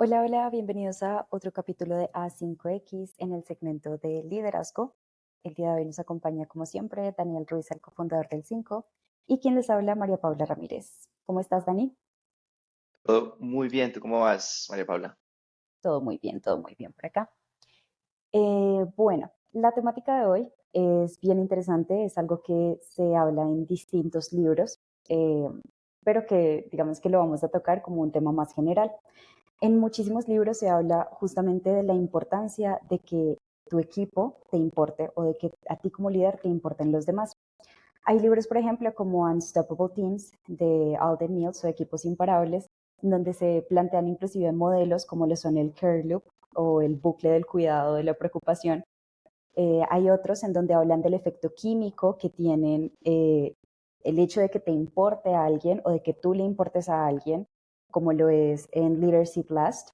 Hola, hola, bienvenidos a otro capítulo de A5X en el segmento de liderazgo. El día de hoy nos acompaña, como siempre, Daniel Ruiz, el cofundador del 5, y quien les habla, María Paula Ramírez. ¿Cómo estás, Dani? Todo muy bien, ¿tú cómo vas, María Paula? Todo muy bien por acá. Bueno, la temática de hoy es bien interesante, es algo que se habla en distintos libros, eh, pero que digamos que lo vamos a tocar como un tema más general. En muchísimos libros se habla justamente de la importancia de que tu equipo te importe o de que a ti como líder te importen los demás. Hay libros, por ejemplo, como Unstoppable Teams de Alden Mills o Equipos Imparables, donde se plantean inclusive modelos como lo son el Care Loop o el bucle del cuidado de la preocupación. Hay otros en donde hablan del efecto químico que tienen el hecho de que te importe a alguien o de que tú le importes a alguien, como lo es en Leadership Last.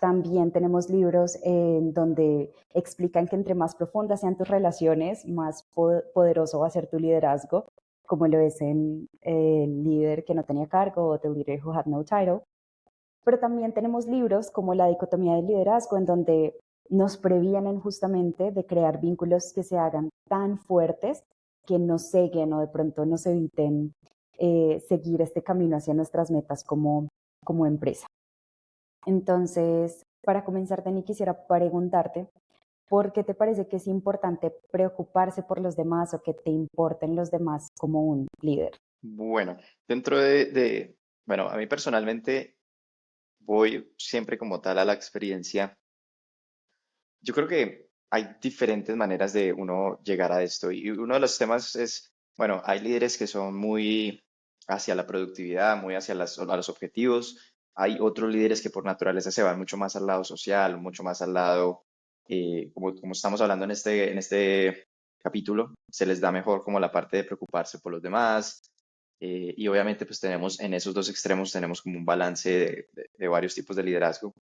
También tenemos libros en donde explican que entre más profundas sean tus relaciones, más poderoso va a ser tu liderazgo, como lo es en El líder que no tenía cargo o The Leader Who Had No Title. Pero también tenemos libros como La dicotomía del liderazgo, en donde nos previenen justamente de crear vínculos que se hagan tan fuertes que nos ceguen o de pronto nos eviten seguir este camino hacia nuestras metas como empresa. Entonces, para comenzar, Dani, quisiera preguntarte, ¿por qué te parece que es importante preocuparse por los demás o que te importen los demás como un líder? Bueno, dentro de, a mí personalmente voy siempre como tal a la experiencia. Yo creo que hay diferentes maneras de uno llegar a esto y uno de los temas es, bueno, hay líderes que son muy hacia la productividad, muy hacia a los objetivos. Hay otros líderes que por naturaleza se van mucho más al lado social, mucho más al lado, como estamos hablando en este capítulo, se les da mejor como la parte de preocuparse por los demás. Y obviamente pues tenemos en esos dos extremos tenemos como un balance de varios tipos de liderazgo.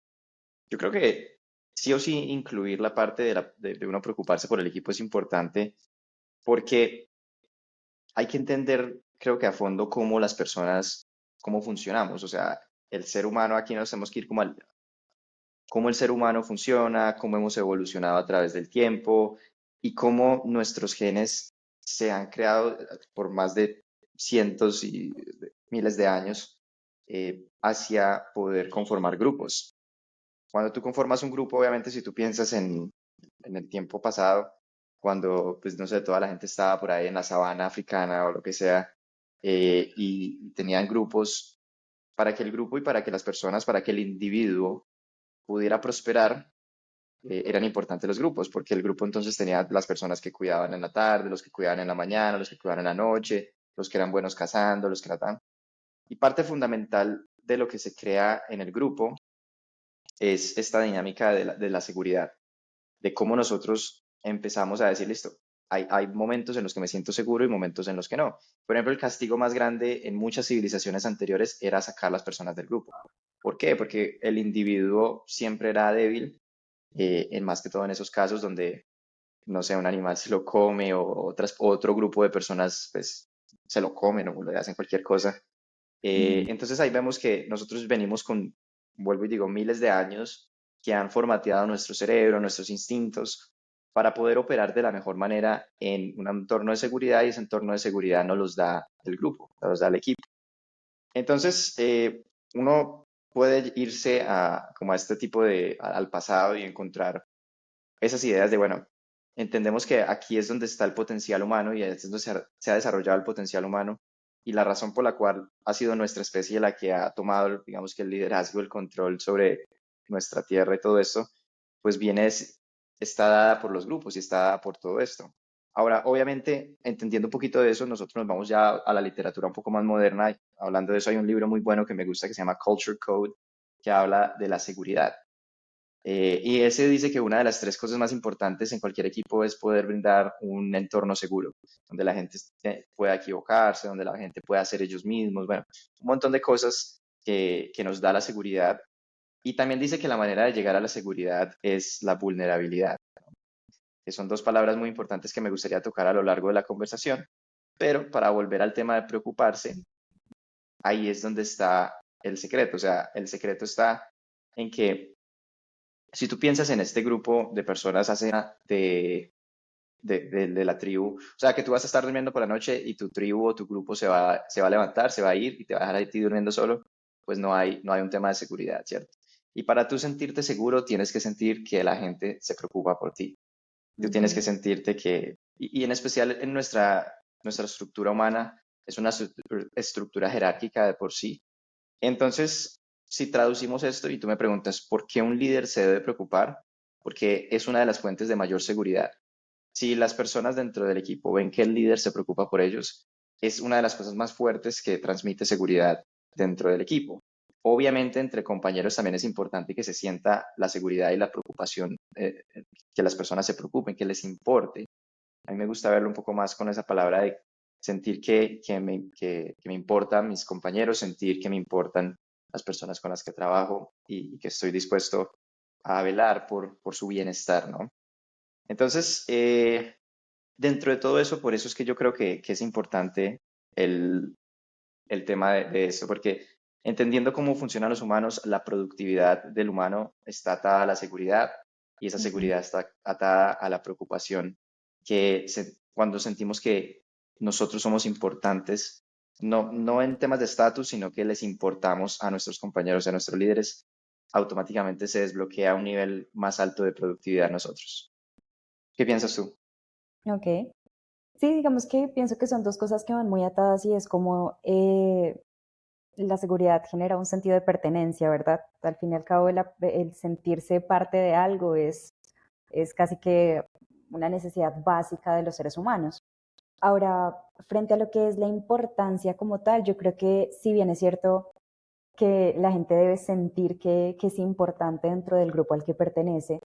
Yo creo que sí o sí incluir la parte de uno preocuparse por el equipo es importante porque hay que entender, creo que a fondo, cómo las personas, cómo funcionamos. O sea, el ser humano, aquí nos tenemos que ir como al, cómo el ser humano funciona, cómo hemos evolucionado a través del tiempo y cómo nuestros genes se han creado por más de cientos y miles de años hacia poder conformar grupos. Cuando tú conformas un grupo, obviamente, si tú piensas en el tiempo pasado, cuando, pues, no sé, toda la gente estaba por ahí en la sabana africana o lo que sea, y tenían grupos, para que el grupo y para que las personas, para que el individuo pudiera prosperar, eran importantes los grupos, porque el grupo entonces tenía las personas que cuidaban en la tarde, los que cuidaban en la mañana, los que cuidaban en la noche, los que eran buenos cazando, los que eran tan... Y parte fundamental de lo que se crea en el grupo es esta dinámica de la seguridad, de cómo nosotros empezamos a decir, listo, hay momentos en los que me siento seguro y momentos en los que no. Por ejemplo, el castigo más grande en muchas civilizaciones anteriores era sacar a las personas del grupo. ¿Por qué? Porque el individuo siempre era débil, en más que todo en esos casos donde, no sé, un animal se lo come o otro grupo de personas pues, se lo comen o le hacen cualquier cosa. Ujú. Entonces ahí vemos que nosotros venimos con, vuelvo y digo, miles de años que han formateado nuestro cerebro, nuestros instintos, para poder operar de la mejor manera en un entorno de seguridad y ese entorno de seguridad nos los da el grupo, nos los da el equipo. Entonces, uno puede irse como a este tipo al pasado y encontrar esas ideas de, bueno, entendemos que aquí es donde está el potencial humano y es donde se ha desarrollado el potencial humano y la razón por la cual ha sido nuestra especie la que ha tomado, digamos que el liderazgo, el control sobre nuestra tierra y todo esto, pues está dada por los grupos y está dada por todo esto. Ahora, obviamente, entendiendo un poquito de eso, nosotros nos vamos ya a la literatura un poco más moderna. Y hablando de eso, hay un libro muy bueno que me gusta que se llama Culture Code, que habla de la seguridad. Y ese dice que una de las tres cosas más importantes en cualquier equipo es poder brindar un entorno seguro, donde la gente pueda equivocarse, donde la gente pueda ser ellos mismos, bueno, un montón de cosas que nos da la seguridad. Y también dice que la manera de llegar a la seguridad es la vulnerabilidad, que son dos palabras muy importantes que me gustaría tocar a lo largo de la conversación. Pero para volver al tema de preocuparse, ahí es donde está el secreto. O sea, el secreto está en que si tú piensas en este grupo de personas de la tribu, o sea, que tú vas a estar durmiendo por la noche y tu tribu o tu grupo se va a levantar, se va a ir y te va a dejar a ti durmiendo solo, pues no hay un tema de seguridad, ¿cierto? Y para tú sentirte seguro, tienes que sentir que la gente se preocupa por ti. Tú tienes que Ujú, sentirte que, y en especial en nuestra estructura humana, es una estructura jerárquica de por sí. Entonces, si traducimos esto y tú me preguntas, ¿por qué un líder se debe preocupar? Porque es una de las fuentes de mayor seguridad. Si las personas dentro del equipo ven que el líder se preocupa por ellos, es una de las cosas más fuertes que transmite seguridad dentro del equipo. Obviamente, entre compañeros también es importante que se sienta la seguridad y la preocupación, que las personas se preocupen, que les importe. A mí me gusta verlo un poco más con esa palabra de sentir que me importan mis compañeros, sentir que me importan las personas con las que trabajo y que estoy dispuesto a velar por su bienestar, ¿no? Entonces, dentro de todo eso, por eso es que yo creo que es importante el, el tema de eso, porque entendiendo cómo funcionan los humanos, la productividad del humano está atada a la seguridad y esa ujú. seguridad está atada a la preocupación, cuando sentimos que nosotros somos importantes, no en temas de estatus, sino que les importamos a nuestros compañeros, a nuestros líderes, automáticamente se desbloquea un nivel más alto de productividad en nosotros. ¿Qué piensas tú? Ok. Sí, digamos que pienso que son dos cosas que van muy atadas y es como la seguridad genera un sentido de pertenencia, ¿verdad? Al fin y al cabo, el sentirse parte de algo es casi que una necesidad básica de los seres humanos. Ahora, frente a lo que es la importancia como tal, yo creo que si bien es cierto que la gente debe sentir que es importante dentro del grupo al que pertenece,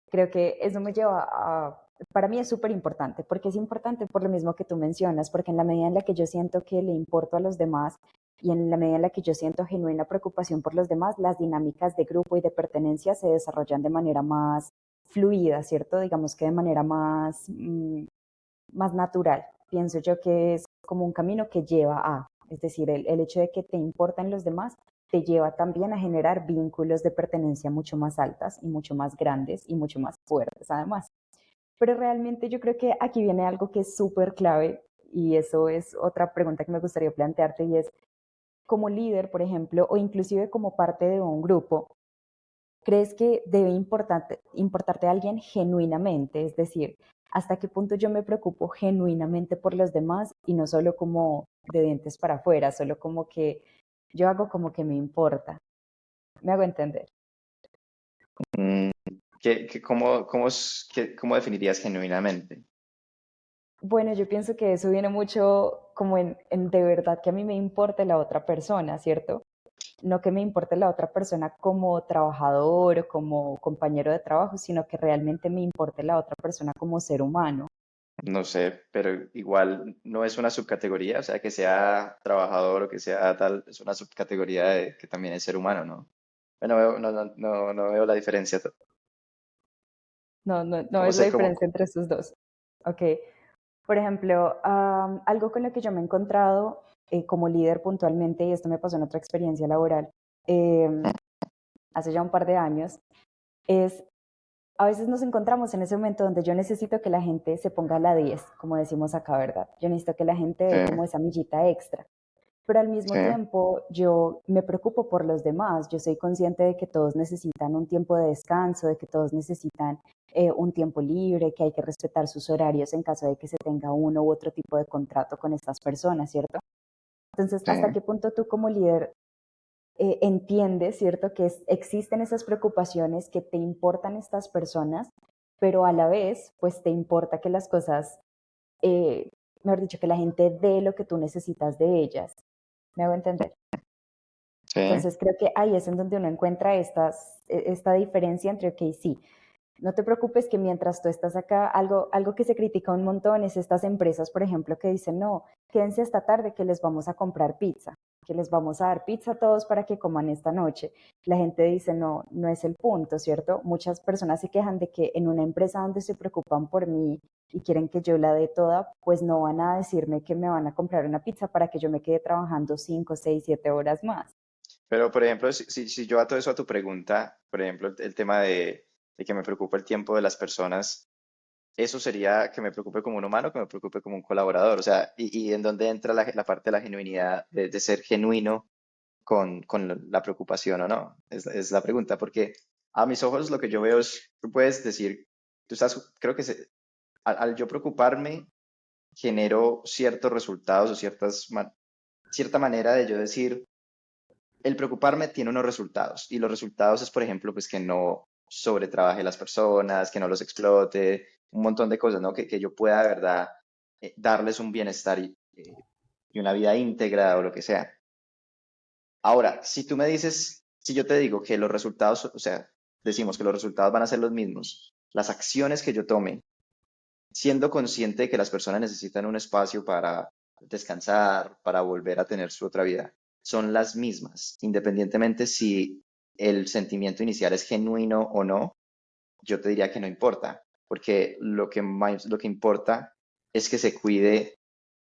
creo que eso me lleva a, para mí es súper importante, porque es importante por lo mismo que tú mencionas, porque en la medida en la que yo siento que le importo a los demás y en la medida en la que yo siento genuina preocupación por los demás, las dinámicas de grupo y de pertenencia se desarrollan de manera más fluida, ¿cierto? Digamos que de manera más natural. Pienso yo que es como un camino que lleva a, es decir, el hecho de que te importan los demás te lleva también a generar vínculos de pertenencia mucho más altas y mucho más grandes y mucho más fuertes además. Pero realmente yo creo que aquí viene algo que es súper clave y eso es otra pregunta que me gustaría plantearte y es, como líder, por ejemplo, o inclusive como parte de un grupo, ¿crees que debe importarte a alguien genuinamente? Es decir, ¿hasta qué punto yo me preocupo genuinamente por los demás y no solo como de dientes para afuera, solo como que yo hago como que me importa? ¿Me hago entender? Mm, ¿cómo definirías genuinamente? Bueno, yo pienso que eso viene mucho como en de verdad que a mí me importe la otra persona, ¿cierto? No que me importe la otra persona como trabajador o como compañero de trabajo, sino que realmente me importe la otra persona como ser humano. No sé, pero igual no es una subcategoría, o sea, que sea trabajador o que sea tal, es una subcategoría de que también es ser humano, ¿no? Bueno, no veo la diferencia. No ¿Cómo es la se, diferencia cómo? entre esos dos. Ok. Por ejemplo, algo con lo que yo me he encontrado como líder puntualmente, y esto me pasó en otra experiencia laboral, eh, hace ya un par de años, es a veces nos encontramos en ese momento donde yo necesito que la gente se ponga a la 10, como decimos acá, ¿verdad? Yo necesito que la gente Sí, dé como esa millita extra. Pero al mismo sí, tiempo yo me preocupo por los demás. Yo soy consciente de que todos necesitan un tiempo de descanso, de que todos necesitan un tiempo libre, que hay que respetar sus horarios en caso de que se tenga uno u otro tipo de contrato con estas personas, ¿cierto? Entonces, sí. ¿hasta qué punto tú como líder entiendes, ¿cierto? Que existen esas preocupaciones, que te importan estas personas, pero a la vez, pues te importa que las cosas, eh, mejor dicho, que la gente dé lo que tú necesitas de ellas. ¿Me hago entender? Sí. Entonces creo que ahí es en donde uno encuentra esta diferencia entre, ok, sí, no te preocupes que mientras tú estás acá, algo que se critica un montón es estas empresas, por ejemplo, que dicen, no, quédense hasta tarde que les vamos a comprar pizza, que les vamos a dar pizza a todos para que coman esta noche. La gente dice, no, no es el punto, ¿cierto? Muchas personas se quejan de que en una empresa donde se preocupan por mí y quieren que yo la dé toda, pues no van a decirme que me van a comprar una pizza para que yo me quede trabajando 5, 6, 7 horas más. Pero, por ejemplo, si yo ato eso a tu pregunta, por ejemplo, el tema de que me preocupa el tiempo de las personas, eso sería que me preocupe como un humano, que me preocupe como un colaborador. O sea, y en dónde entra la parte de la genuinidad, de ser genuino con la preocupación o no. Es la pregunta, porque a mis ojos lo que yo veo es, tú puedes decir, tú estás, creo que al yo preocuparme, genero ciertos resultados o cierta manera de yo decir, el preocuparme tiene unos resultados, y los resultados es, por ejemplo, pues que no sobretrabaje las personas, que no los explote, un montón de cosas, ¿no? Que yo pueda de verdad darles un bienestar y una vida íntegra o lo que sea. Ahora, si tú me dices, si yo te digo que los resultados, o sea, decimos que los resultados van a ser los mismos, las acciones que yo tome, siendo consciente de que las personas necesitan un espacio para descansar, para volver a tener su otra vida, son las mismas, independientemente si el sentimiento inicial es genuino o no, yo te diría que no importa, porque lo que importa es que se cuide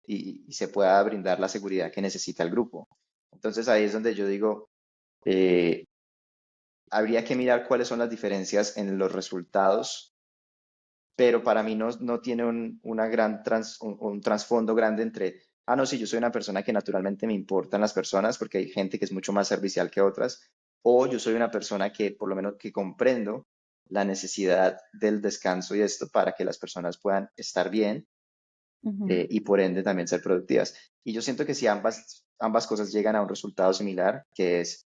y se pueda brindar la seguridad que necesita el grupo. Entonces ahí es donde yo digo, eh, habría que mirar cuáles son las diferencias en los resultados, pero para mí no tiene un trasfondo grande entre, ah, no, sí, yo soy una persona que naturalmente me importan las personas, porque hay gente que es mucho más servicial que otras, o yo soy una persona que por lo menos que comprendo la necesidad del descanso y esto para que las personas puedan estar bien, Ujú. y por ende también ser productivas. Y yo siento que si ambas cosas llegan a un resultado similar, que es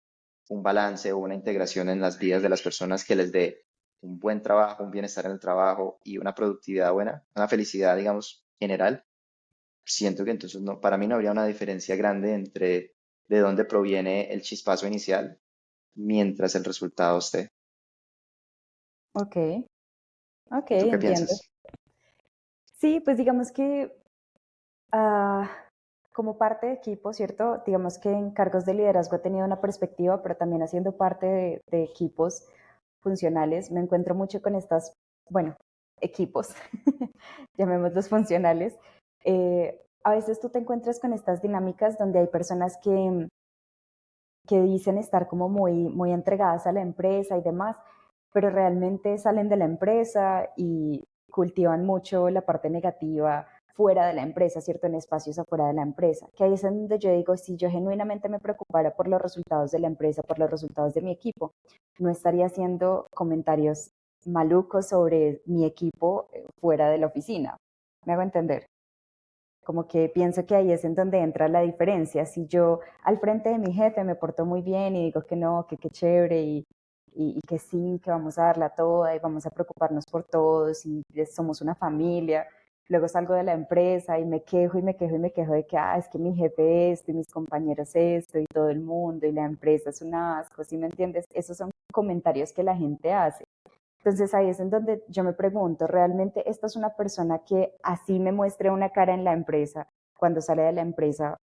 un balance o una integración en las vidas de las personas que les dé un buen trabajo, un bienestar en el trabajo y una productividad buena, una felicidad, digamos, general, siento que entonces no, para mí no habría una diferencia grande entre de dónde proviene el chispazo inicial mientras el resultado esté. Ok, ok, ¿Tú qué entiendo. piensas? Sí, pues digamos que ah, como parte de equipo, ¿cierto? Digamos que en cargos de liderazgo he tenido una perspectiva, pero también haciendo parte de equipos funcionales, me encuentro mucho con estas, bueno, equipos, llamémoslos funcionales. A veces tú te encuentras con estas dinámicas donde hay personas que dicen estar como muy entregadas a la empresa y demás, pero realmente salen de la empresa y cultivan mucho la parte negativa fuera de la empresa, ¿cierto? En espacios afuera de la empresa. Que ahí es donde yo digo, si yo genuinamente me preocupara por los resultados de la empresa, por los resultados de mi equipo, no estaría haciendo comentarios malucos sobre mi equipo fuera de la oficina. ¿Me hago entender? Como que pienso que ahí es en donde entra la diferencia. Si yo al frente de mi jefe me porto muy bien y digo que no, que qué chévere y que sí, que vamos a darla toda y vamos a preocuparnos por todos y somos una familia, luego salgo de la empresa y me quejo y me quejo y me quejo de que, ah, es que mi jefe esto y mis compañeros esto y todo el mundo y la empresa es un asco, ¿sí me entiendes? Esos son comentarios que la gente hace. Entonces ahí es en donde yo me pregunto, ¿realmente esta es una persona que así me muestre una cara en la empresa, cuando sale de la empresa,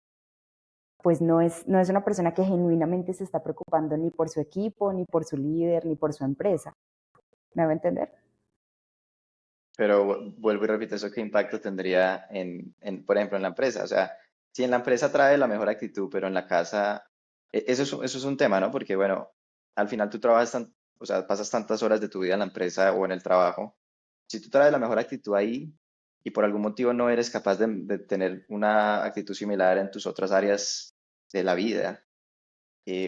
pues no es una persona que genuinamente se está preocupando ni por su equipo, ni por su líder, ni por su empresa? ¿Me va a entender? Pero vuelvo y repito, ¿eso qué impacto tendría por ejemplo, en la empresa? O sea, si en la empresa trae la mejor actitud, pero en la casa, eso es un tema, ¿no? Porque, bueno, al final tú trabajas o sea, pasas tantas horas de tu vida en la empresa o en el trabajo. Si tú traes la mejor actitud ahí y por algún motivo no eres capaz de tener una actitud similar en tus otras áreas de la vida,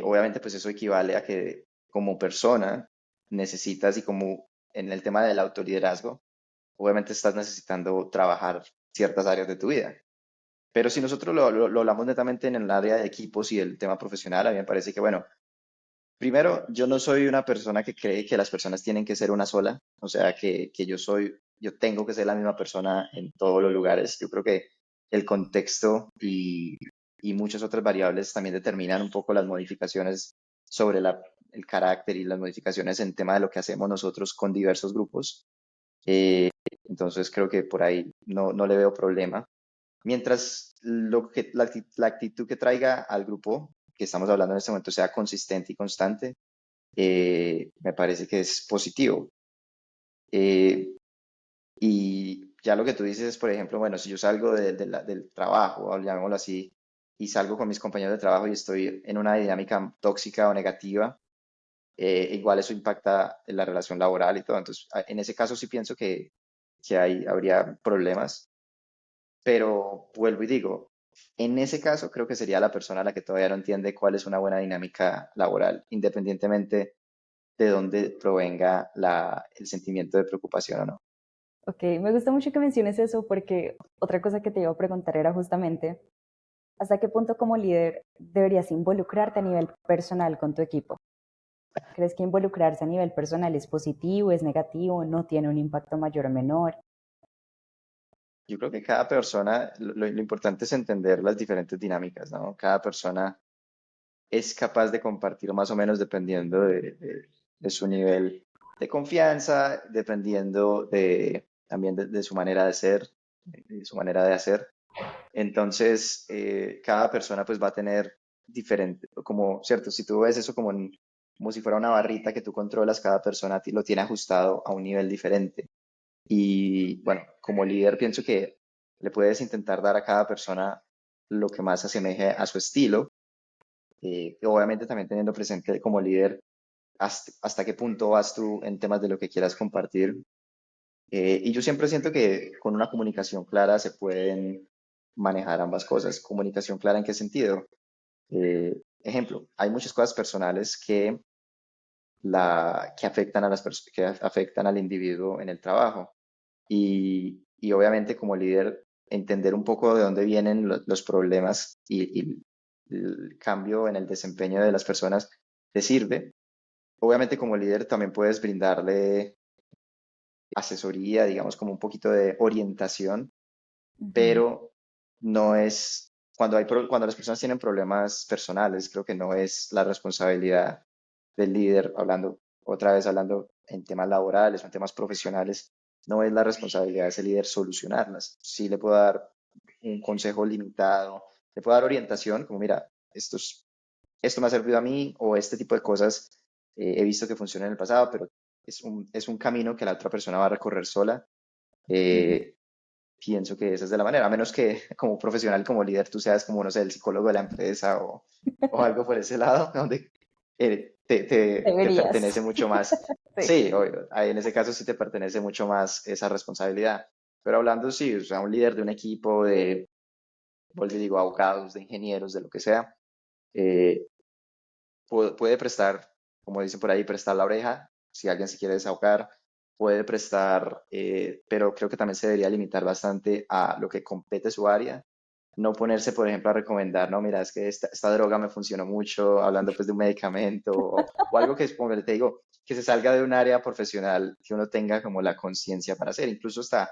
obviamente pues eso equivale a que como persona necesitas y como en el tema del autoliderazgo, obviamente estás necesitando trabajar ciertas áreas de tu vida. Pero si nosotros lo hablamos netamente en el área de equipos y el tema profesional, a mí me parece que, bueno, primero, yo no soy una persona que cree que las personas tienen que ser una sola, o sea, que yo tengo que ser la misma persona en todos los lugares. Yo creo que el contexto y muchas otras variables también determinan un poco las modificaciones sobre el carácter y las modificaciones en tema de lo que hacemos nosotros con diversos grupos. Eh, entonces creo que por ahí no le veo problema. Mientras la actitud que traiga al grupo que estamos hablando en este momento sea consistente y constante, me parece que es positivo. Eh, y ya lo que tú dices es, por ejemplo, bueno, si yo salgo del trabajo, llamémoslo así, y salgo con mis compañeros de trabajo y estoy en una dinámica tóxica o negativa, igual eso impacta en la relación laboral y todo. Entonces, en ese caso sí pienso que habría problemas, pero vuelvo y digo, en ese caso creo que sería la persona a la que todavía no entiende cuál es una buena dinámica laboral, independientemente de dónde provenga el sentimiento de preocupación o no. Ok, me gusta mucho que menciones eso porque otra cosa que te iba a preguntar era justamente, ¿hasta qué punto como líder deberías involucrarte a nivel personal con tu equipo? ¿Crees que involucrarse a nivel personal es positivo, es negativo, no tiene un impacto mayor o menor? Yo creo que cada persona, lo importante es entender las diferentes dinámicas, ¿no? Cada persona es capaz de compartir más o menos dependiendo de su nivel de confianza, dependiendo también de su manera de ser, de su manera de hacer. Entonces, cada persona pues va a tener diferente, como, ¿cierto? Si tú ves eso como si fuera una barrita que tú controlas, cada persona lo tiene ajustado a un nivel diferente. Y bueno, como líder pienso que le puedes intentar dar a cada persona lo que más se asemeje a su estilo, obviamente también teniendo presente como líder hasta qué punto vas tú en temas de lo que quieras compartir. Y yo siempre siento que con una comunicación clara se pueden manejar ambas cosas. ¿Comunicación clara en qué sentido? Ejemplo, hay muchas cosas personales que afectan que afectan al individuo en el trabajo. Y obviamente como líder, entender un poco de dónde vienen los problemas y el cambio en el desempeño de las personas te sirve. Obviamente como líder también puedes brindarle asesoría, digamos como un poquito de orientación, Ujú. pero no es, cuando las personas tienen problemas personales, creo que no es la responsabilidad del líder, hablando en temas laborales o en temas profesionales, no es la responsabilidad de ese líder solucionarlas. Sí le puedo dar un consejo limitado, le puedo dar orientación, como mira, esto me ha servido a mí o este tipo de cosas he visto que funcionan en el pasado, pero es un camino que la otra persona va a recorrer sola. Ujú. Eh, Pienso que esa es de la manera, a menos que como profesional, como líder, tú seas como, no sé, el psicólogo de la empresa o algo por ese lado, donde te Deberías. pertenece mucho más. Sí. Sí, obvio, ahí en ese caso sí te pertenece mucho más esa responsabilidad. Pero hablando, sí, o sea, un líder de un equipo de, vuelvo y digo, abogados, de ingenieros, de lo que sea, eh, puede prestar, como dicen por ahí, prestar la oreja si alguien se quiere desahogar, puede prestar, pero creo que también se debería limitar bastante a lo que compete su área. No ponerse, por ejemplo, a recomendar, no, mira, es que esta droga me funcionó mucho, hablando pues de un medicamento o algo que, como te digo, que se salga de un área profesional que uno tenga como la conciencia para hacer. Incluso hasta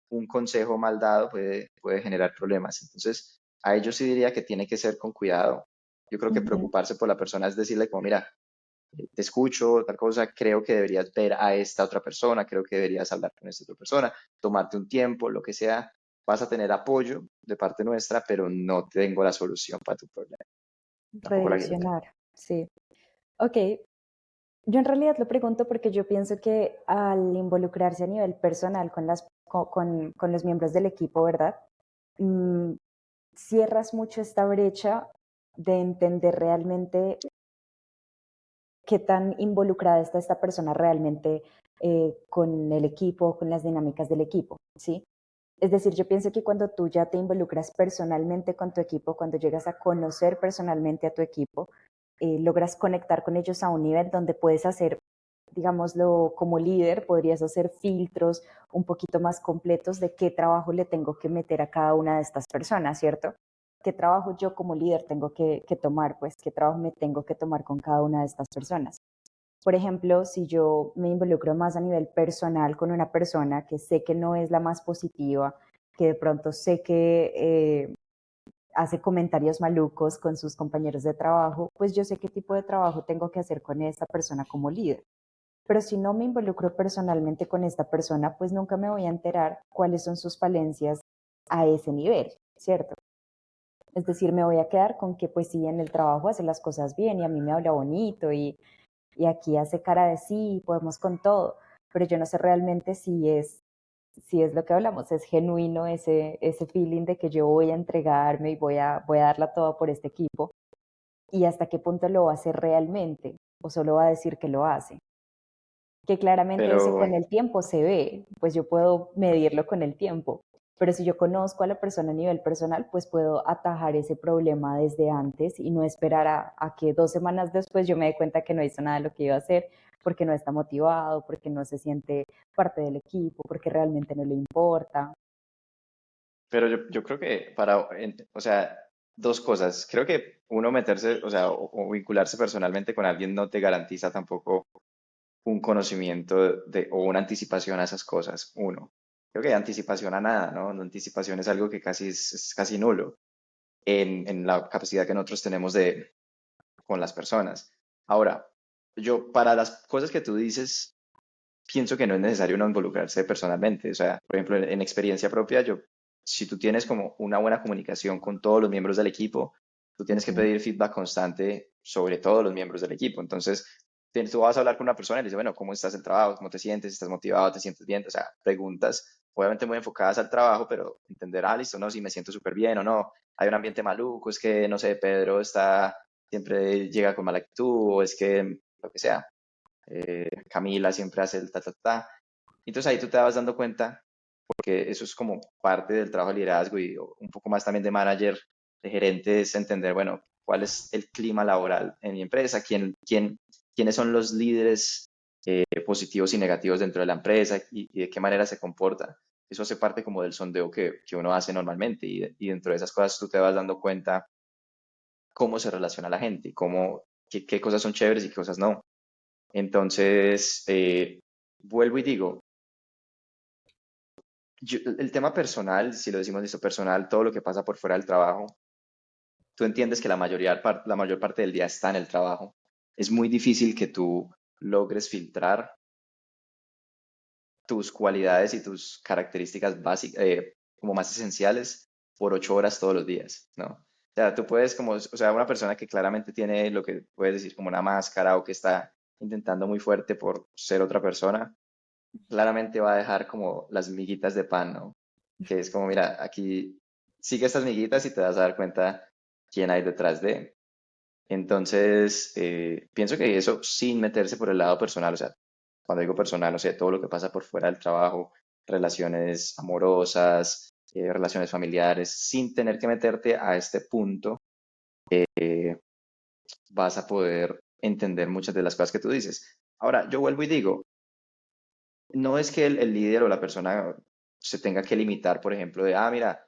un consejo mal dado puede generar problemas. Entonces, a ellos sí diría que tiene que ser con cuidado. Yo creo que Ujú. preocuparse por la persona es decirle como, mira, te escucho, tal cosa, creo que deberías ver a esta otra persona, creo que deberías hablar con esta otra persona, tomarte un tiempo, lo que sea, vas a tener apoyo de parte nuestra, pero no tengo la solución para tu problema, tampoco la quiero tener. Redireccionar, sí. Ok, yo en realidad lo pregunto porque yo pienso que al involucrarse a nivel personal con los miembros del equipo, ¿verdad? Mm, cierras mucho esta brecha de entender realmente qué tan involucrada está esta persona realmente con el equipo, con las dinámicas del equipo, ¿sí? Es decir, yo pienso que cuando tú ya te involucras personalmente con tu equipo, cuando llegas a conocer personalmente a tu equipo, logras conectar con ellos a un nivel donde puedes hacer, digámoslo, como líder, podrías hacer filtros un poquito más completos de qué trabajo le tengo que meter a cada una de estas personas, ¿cierto? ¿Qué trabajo yo como líder tengo que tomar? Pues, ¿qué trabajo me tengo que tomar con cada una de estas personas? Por ejemplo, si yo me involucro más a nivel personal con una persona que sé que no es la más positiva, que de pronto sé que hace comentarios malucos con sus compañeros de trabajo, pues yo sé qué tipo de trabajo tengo que hacer con esta persona como líder. Pero si no me involucro personalmente con esta persona, pues nunca me voy a enterar cuáles son sus falencias a ese nivel, ¿cierto? Es decir, me voy a quedar con que pues sí, en el trabajo hace las cosas bien y a mí me habla bonito y aquí hace cara de sí, podemos con todo, pero yo no sé realmente si es si es lo que hablamos, es genuino ese feeling de que yo voy a entregarme y voy a darla toda por este equipo, y hasta qué punto lo va a hacer realmente o solo va a decir que lo hace. Que claramente eso con Pero, el tiempo se ve, pues yo puedo medirlo con el tiempo, pero si yo conozco a la persona a nivel personal, pues puedo atajar ese problema desde antes y no esperar a que 2 semanas después yo me dé cuenta que no hizo nada de lo que iba a hacer, porque no está motivado, porque no se siente parte del equipo, porque realmente no le importa. pero yo creo que o sea, dos cosas. Creo que uno meterse, o sea, o vincularse personalmente con alguien no te garantiza tampoco un conocimiento o una anticipación a esas cosas. Uno, creo que anticipación a nada, ¿no? La anticipación es algo que casi es casi nulo en la capacidad que nosotros tenemos con las personas. Ahora, yo para las cosas que tú dices, pienso que no es necesario uno involucrarse personalmente. O sea, por ejemplo, en experiencia propia, si tú tienes como una buena comunicación con todos los miembros del equipo, tú tienes que Ujú. pedir feedback constante sobre todos los miembros del equipo. Entonces, tú vas a hablar con una persona y le dices, bueno, ¿cómo estás en el trabajo? ¿Cómo te sientes? ¿Estás motivado? ¿Te sientes bien? O sea, preguntas obviamente muy enfocadas al trabajo, pero entender, listo, ¿no? Si me siento súper bien o no. Hay un ambiente maluco, es que, no sé, Pedro siempre llega con mala actitud, o es que, lo que sea. Camila siempre hace el ta, ta, ta. Entonces ahí tú te vas dando cuenta, porque eso es como parte del trabajo de liderazgo y un poco más también de manager, de gerente, es entender, bueno, cuál es el clima laboral en mi empresa, quiénes son los líderes positivos y negativos dentro de la empresa y de qué manera se comporta. Eso hace parte como del sondeo que uno hace normalmente y dentro de esas cosas tú te vas dando cuenta cómo se relaciona la gente, qué cosas son chéveres y qué cosas no. Entonces, vuelvo y digo, el tema personal, si lo decimos listo personal, todo lo que pasa por fuera del trabajo, tú entiendes que la mayor parte del día está en el trabajo. Es muy difícil que tú logres filtrar tus cualidades y tus características básicas, como más esenciales, por 8 horas todos los días, ¿no? O sea, tú puedes o sea, una persona que claramente tiene lo que puedes decir como una máscara o que está intentando muy fuerte por ser otra persona, claramente va a dejar como las miguitas de pan, ¿no? Que es como, mira, aquí sigue estas miguitas y te vas a dar cuenta quién hay detrás de. Entonces, pienso que eso sin meterse por el lado personal, o sea, cuando digo personal, o sea, todo lo que pasa por fuera del trabajo, relaciones amorosas, relaciones familiares, sin tener que meterte a este punto, vas a poder entender muchas de las cosas que tú dices. Ahora, yo vuelvo y digo, no es que el líder o la persona se tenga que limitar, por ejemplo, de, mira,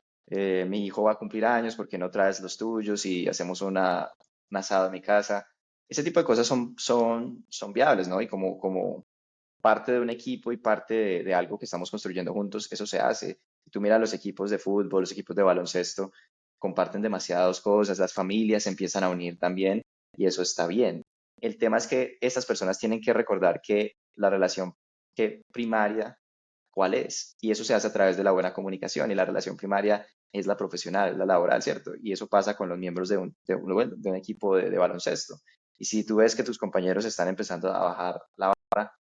mi hijo va a cumplir años, ¿por qué no traes los tuyos y hacemos un asado en mi casa? Ese tipo de cosas son viables, ¿no? Y como parte de un equipo y parte de algo que estamos construyendo juntos, eso se hace. Si tú miras los equipos de fútbol, los equipos de baloncesto, comparten demasiadas cosas, las familias se empiezan a unir también y eso está bien. El tema es que estas personas tienen que recordar que la relación primaria, ¿cuál es? Y eso se hace a través de la buena comunicación y la relación primaria es la profesional, es la laboral, ¿cierto? Y eso pasa con los miembros de un equipo de baloncesto. Y si tú ves que tus compañeros están empezando a bajar la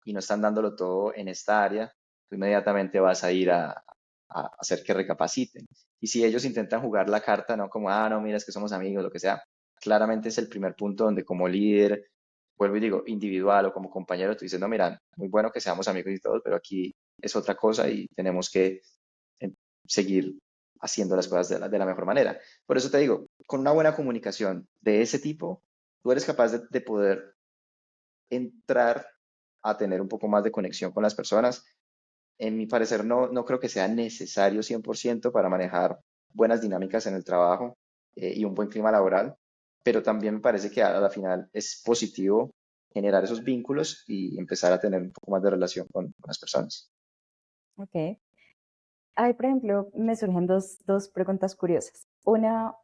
y no están dándolo todo en esta área, tú inmediatamente vas a ir a hacer que recapaciten. Y si ellos intentan jugar la carta, no como, no, mira, es que somos amigos, lo que sea, claramente es el primer punto donde como líder, vuelvo y digo, individual o como compañero, tú dices, no, mira, muy bueno que seamos amigos y todo, pero aquí es otra cosa y tenemos que eh, seguir haciendo las cosas de la mejor manera. Por eso te digo, con una buena comunicación de ese tipo, tú eres capaz de poder entrar a tener un poco más de conexión con las personas. En mi parecer, no creo que sea necesario 100% para manejar buenas dinámicas en el trabajo y un buen clima laboral, pero también me parece que a la final es positivo generar esos vínculos y empezar a tener un poco más de relación con las personas. Ok. Ay, por ejemplo, me surgen dos preguntas curiosas. Una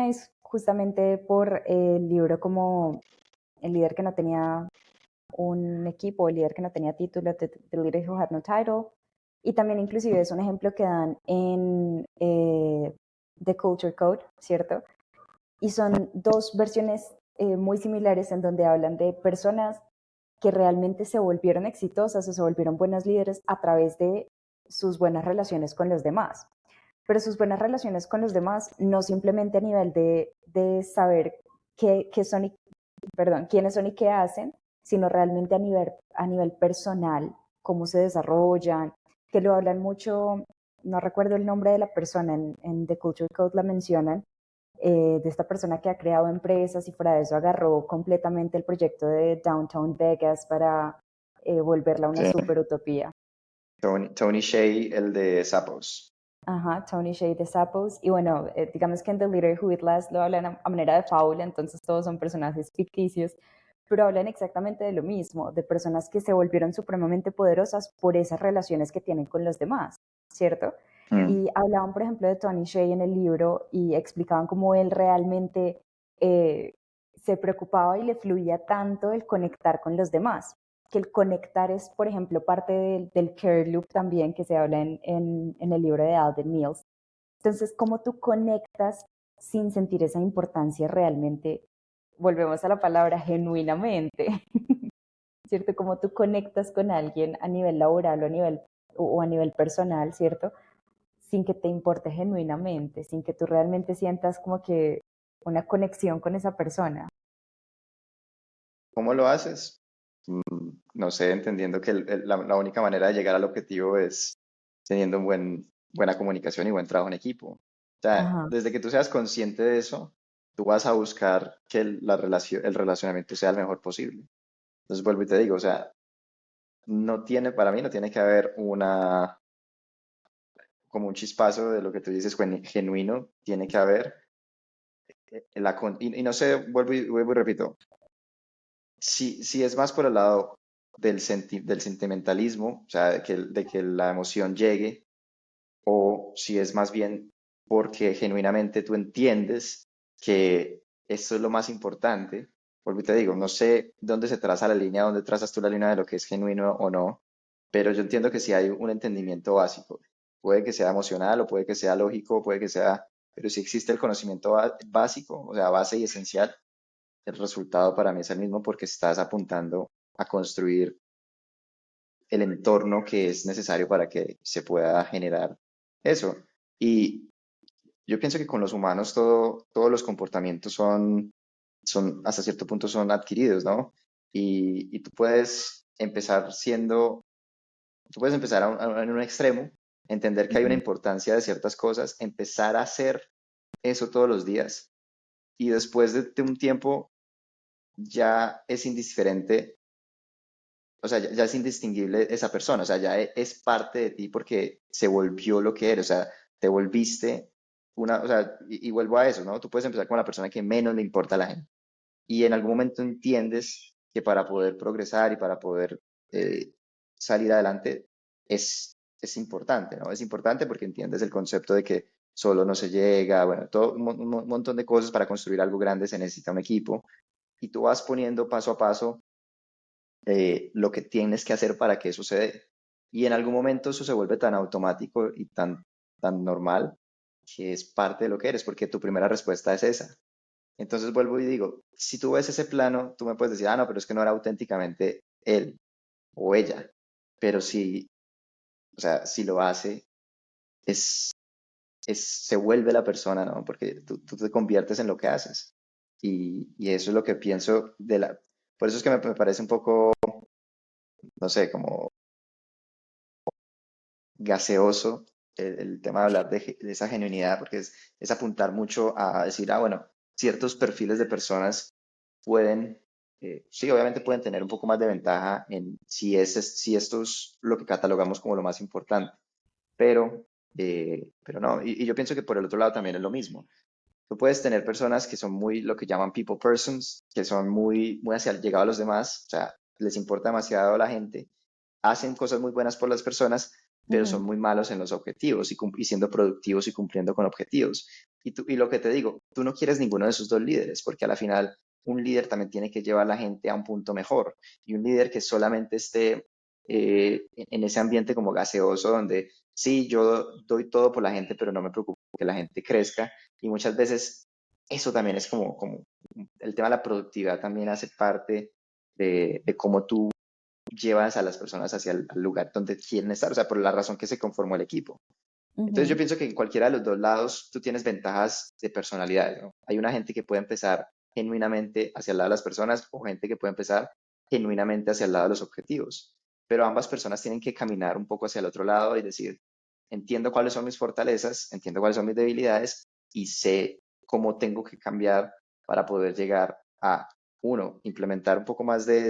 es justamente por el libro como el líder que no tenía un equipo, el líder que no tenía título, The Leader Who Had No Title. Y también inclusive es un ejemplo que dan en The Culture Code, ¿cierto? Y son dos versiones muy similares en donde hablan de personas que realmente se volvieron exitosas o se volvieron buenos líderes a través de sus buenas relaciones con los demás. Pero sus buenas relaciones con los demás no simplemente a nivel de saber qué son y, perdón, quiénes son y qué hacen, sino realmente a nivel personal, cómo se desarrollan, que lo hablan mucho, no recuerdo el nombre de la persona, en The Culture Code la mencionan, de esta persona que ha creado empresas y fuera de eso agarró completamente el proyecto de Downtown Vegas para volverla una Sí. super utopía. Tony Shea, el de Zappos. Ajá, Tony Shea de Zappos. Y bueno, digamos que en The Leader Who Eat Last lo hablan a manera de fábula, entonces todos son personajes ficticios, pero hablan exactamente de lo mismo, de personas que se volvieron supremamente poderosas por esas relaciones que tienen con los demás, ¿cierto? Mm. Y hablaban, por ejemplo, de Tony Shea en el libro y explicaban cómo él realmente eh, se preocupaba y le fluía tanto el conectar con los demás, que el conectar es, por ejemplo, parte del care loop también que se habla en el libro de Alden Mills. Entonces, ¿cómo tú conectas sin sentir esa importancia realmente? Volvemos a la palabra genuinamente, ¿cierto? ¿Cómo tú conectas con alguien a nivel laboral o a nivel personal, ¿cierto? Sin que te importe genuinamente, sin que tú realmente sientas como que una conexión con esa persona. ¿Cómo lo haces? No sé, entendiendo que la única manera de llegar al objetivo es teniendo buena comunicación y buen trabajo en equipo. O sea, Ajá, desde que tú seas consciente de eso, tú vas a buscar que el relacionamiento sea el mejor posible. Entonces vuelvo y te digo, o sea, para mí no tiene que haber como un chispazo de lo que tú dices genuino, tiene que haber, y no sé, vuelvo y repito, si es más por el lado del sentimentalismo, o sea, de que la emoción llegue, o si es más bien porque genuinamente tú entiendes que esto es lo más importante, porque te digo, no sé dónde se traza la línea, dónde trazas tú la línea de lo que es genuino o no, pero yo entiendo que si hay un entendimiento básico, puede que sea emocional o puede que sea lógico, puede que sea, pero si existe el conocimiento básico, o sea, base y esencial, el resultado para mí es el mismo porque estás apuntando a construir el entorno que es necesario para que se pueda generar eso. Y yo pienso que con los humanos todos los comportamientos hasta cierto punto son adquiridos, ¿no? Y tú puedes empezar en un extremo, entender que hay una ujú, importancia de ciertas cosas, empezar a hacer eso todos los días y después de un tiempo ya es indiferente, o sea, ya es indistinguible esa persona, o sea, ya es parte de ti porque se volvió lo que eres, o sea, te volviste o sea, y vuelvo a eso, ¿no? Tú puedes empezar con la persona que menos le importa a la gente y en algún momento entiendes que para poder progresar y para poder eh, salir adelante es importante, ¿no? Es importante porque entiendes el concepto de que solo no se llega, bueno, todo un montón de cosas para construir algo grande se necesita un equipo y tú vas poniendo paso a paso lo que tienes que hacer para que eso se dé. Y en algún momento eso se vuelve tan automático y tan normal que es parte de lo que eres, porque tu primera respuesta es esa. Entonces vuelvo y digo, si tú ves ese plano, tú me puedes decir, ah, no, pero es que no era auténticamente él o ella. Pero si, o sea, si lo hace, es, se vuelve la persona, ¿no? Porque tú te conviertes en lo que haces. Y eso es lo que pienso Por eso es que me parece un poco, no sé, como gaseoso el tema de hablar de esa genuinidad, porque es apuntar mucho a decir, ah, bueno, ciertos perfiles de personas pueden, sí, obviamente pueden tener un poco más de ventaja en si esto es lo que catalogamos como lo más importante, pero no, y yo pienso que por el otro lado también es lo mismo. Tú puedes tener personas que son muy lo que llaman people persons, que son muy hacia el llegado a los demás, o sea, les importa demasiado a la gente, hacen cosas muy buenas por las personas, pero son ujú. muy malos en los objetivos y siendo productivos y cumpliendo con objetivos. Y lo que te digo, tú no quieres ninguno de esos dos líderes, porque a la final un líder también tiene que llevar a la gente a un punto mejor. Y un líder que solamente esté en ese ambiente como gaseoso, donde sí, yo doy todo por la gente, pero no me preocupo que la gente crezca. Y muchas veces eso también es como el tema de la productividad también hace parte de cómo tú llevas a las personas hacia el lugar donde quieren estar, o sea, por la razón que se conformó el equipo. Entonces yo Ujú, pienso que en cualquiera de los dos lados tú tienes ventajas de personalidad, ¿no? Hay una gente que puede empezar genuinamente hacia el lado de las personas o gente que puede empezar genuinamente hacia el lado de los objetivos, pero ambas personas tienen que caminar un poco hacia el otro lado y decir, entiendo cuáles son mis fortalezas, entiendo cuáles son mis debilidades y sé cómo tengo que cambiar para poder llegar a, uno, implementar un poco más de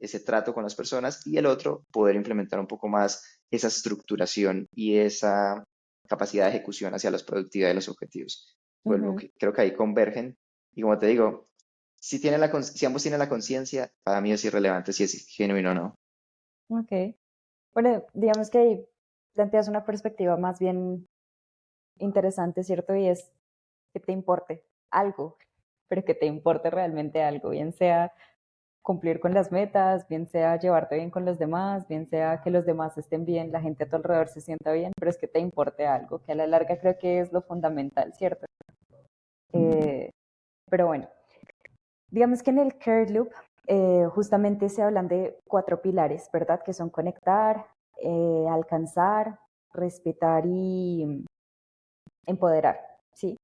ese trato con las personas y el otro, poder implementar un poco más esa estructuración y esa capacidad de ejecución hacia la productividad de los objetivos. Vuelvo, ujú. creo que ahí convergen y como te digo, si ambos tienen la conciencia, para mí es irrelevante si es genuino o no. Ok. Bueno, digamos que ahí planteas una perspectiva más bien interesante, ¿cierto? Y es que te importe algo, pero que te importe realmente algo, bien sea cumplir con las metas, bien sea llevarte bien con los demás, bien sea que los demás estén bien, la gente a tu alrededor se sienta bien, pero es que te importe algo, que a la larga creo que es lo fundamental, ¿cierto? Eh, pero bueno, digamos que en el Care Loop justamente se hablan de 4 pilares, ¿verdad? Que son conectar, alcanzar, respetar y empoderar, ¿sí?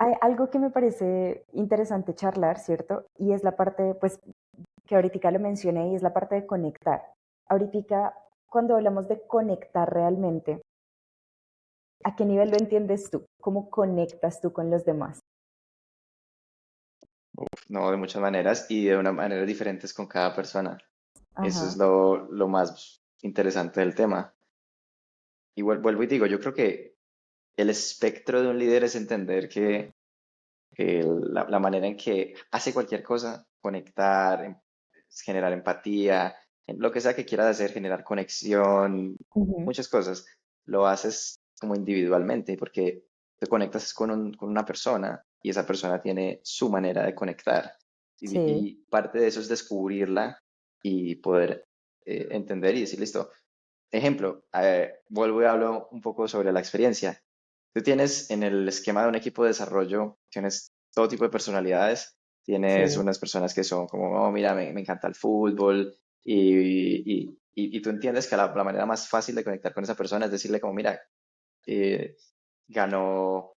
Hay algo que me parece interesante charlar, ¿cierto? Y es la parte, pues, que ahorita lo mencioné, y es la parte de conectar. Ahorita, cuando hablamos de conectar realmente, ¿a qué nivel lo entiendes tú? ¿Cómo conectas tú con los demás? No, de muchas maneras y de unas maneras diferentes con cada persona. Eso es Ajá, lo más interesante del tema. Y vuelvo y digo, yo creo que el espectro de un líder es entender que la manera en que hace cualquier cosa, conectar, generar empatía, en lo que sea que quieras hacer, generar conexión, ujú, muchas cosas, lo haces como individualmente porque te conectas con una persona y esa persona tiene su manera de conectar. sí, Y parte de eso es descubrirla y poder entender y decir, listo, ejemplo, vuelvo y hablo un poco sobre la experiencia. Tú tienes en el esquema de un equipo de desarrollo, tienes todo tipo de personalidades. Tienes sí, unas personas que son como, oh, mira, me encanta el fútbol. Y tú entiendes que la manera más fácil de conectar con esa persona es decirle como, mira, eh, ganó,